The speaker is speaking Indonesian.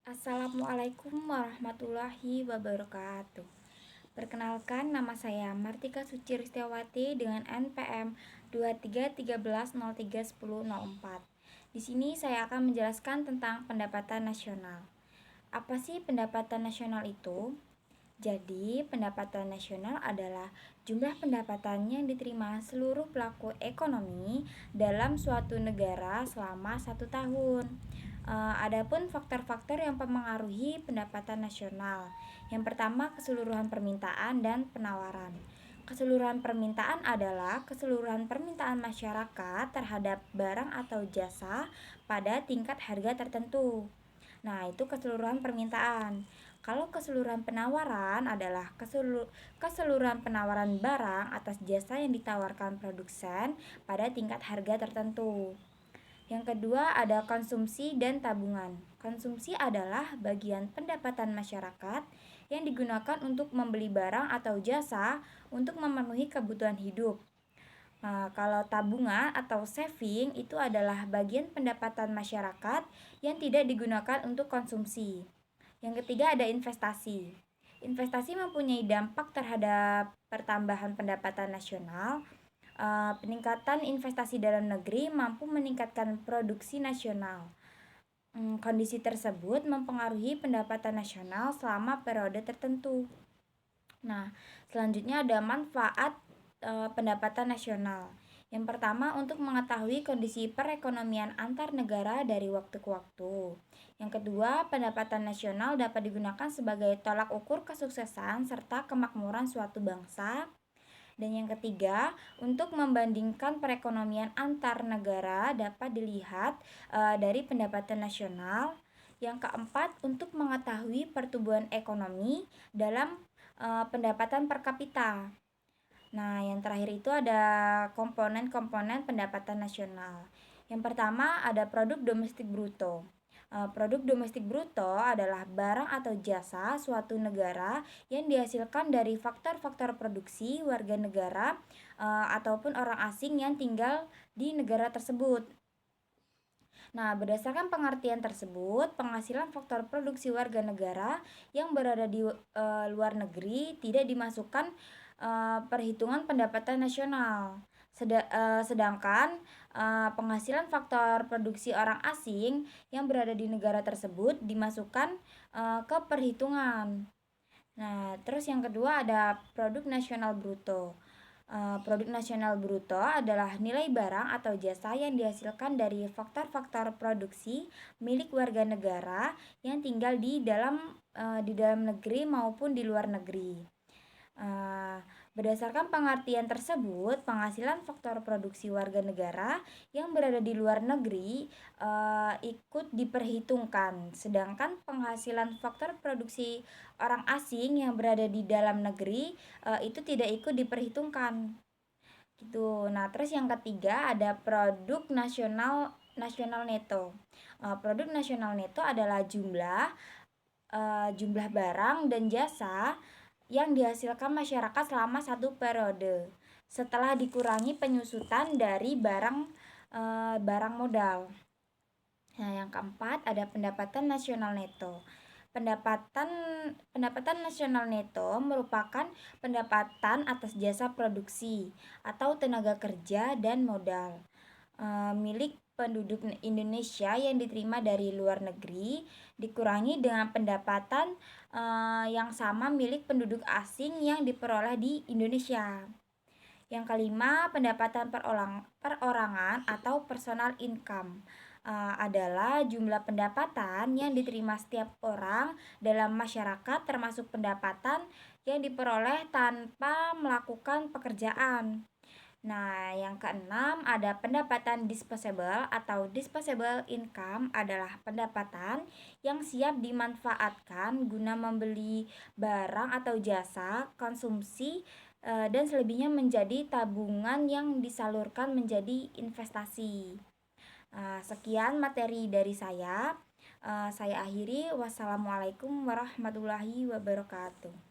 Assalamualaikum warahmatullahi wabarakatuh. Perkenalkan, nama saya Martika Suci Ristiawati dengan NPM 2313031004. Di sini saya akan menjelaskan tentang pendapatan nasional. Apa sih pendapatan nasional itu? Jadi, pendapatan nasional adalah jumlah pendapatan yang diterima seluruh pelaku ekonomi dalam suatu negara selama 1 tahun. Adapun faktor-faktor yang mempengaruhi pendapatan nasional. Yang pertama, keseluruhan permintaan dan penawaran. Keseluruhan permintaan adalah keseluruhan permintaan masyarakat terhadap barang atau jasa pada tingkat harga tertentu. Nah, itu keseluruhan permintaan. Kalau keseluruhan penawaran adalah keseluruhan penawaran barang atas jasa yang ditawarkan produsen pada tingkat harga tertentu. Yang kedua ada konsumsi dan tabungan. Konsumsi adalah bagian pendapatan masyarakat yang digunakan untuk membeli barang atau jasa untuk memenuhi kebutuhan hidup. Kalau tabungan atau saving itu adalah bagian pendapatan masyarakat yang tidak digunakan untuk konsumsi. Yang ketiga ada investasi. Investasi mempunyai dampak terhadap pertambahan pendapatan nasional. Peningkatan investasi dalam negeri mampu meningkatkan produksi nasional. Kondisi tersebut mempengaruhi pendapatan nasional selama periode tertentu. Nah, selanjutnya ada manfaat pendapatan nasional. Yang pertama, untuk mengetahui kondisi perekonomian antar negara dari waktu ke waktu. Yang kedua, pendapatan nasional dapat digunakan sebagai tolak ukur kesuksesan serta kemakmuran suatu bangsa. Dan yang ketiga, untuk membandingkan perekonomian antar negara dapat dilihat dari pendapatan nasional. Yang keempat, untuk mengetahui pertumbuhan ekonomi dalam pendapatan per kapita. Nah, yang terakhir itu ada komponen-komponen pendapatan nasional. Yang pertama ada produk domestik bruto. Produk domestik bruto adalah barang atau jasa suatu negara yang dihasilkan dari faktor-faktor produksi warga negara ataupun orang asing yang tinggal di negara tersebut. Nah, berdasarkan pengertian tersebut, penghasilan faktor produksi warga negara yang berada di luar negeri tidak dimasukkan perhitungan pendapatan nasional. Sedangkan penghasilan faktor produksi orang asing yang berada di negara tersebut dimasukkan ke perhitungan. Nah, terus yang kedua ada produk nasional bruto. Produk nasional bruto adalah nilai barang atau jasa yang dihasilkan dari faktor-faktor produksi milik warga negara yang tinggal di dalam negeri maupun di luar negeri. Berdasarkan pengertian tersebut, penghasilan faktor produksi warga negara yang berada di luar negeri ikut diperhitungkan, sedangkan penghasilan faktor produksi orang asing yang berada di dalam negeri itu tidak ikut diperhitungkan. Gitu. Nah, terus yang ketiga ada produk nasional neto. Produk nasional neto adalah jumlah barang dan jasa yang dihasilkan masyarakat selama satu periode setelah dikurangi penyusutan dari barang modal. Nah, yang keempat ada pendapatan nasional neto. Pendapatan nasional neto merupakan pendapatan atas jasa produksi atau tenaga kerja dan modal milik penduduk Indonesia yang diterima dari luar negeri dikurangi dengan pendapatan yang sama milik penduduk asing yang diperoleh di Indonesia. Yang kelima, pendapatan perorangan atau personal income adalah jumlah pendapatan yang diterima setiap orang dalam masyarakat termasuk pendapatan yang diperoleh tanpa melakukan pekerjaan. Nah, yang keenam ada pendapatan disposable atau disposable income adalah pendapatan yang siap dimanfaatkan guna membeli barang atau jasa konsumsi dan selebihnya menjadi tabungan yang disalurkan menjadi investasi. Sekian materi dari saya. Saya akhiri. Wassalamualaikum warahmatullahi wabarakatuh.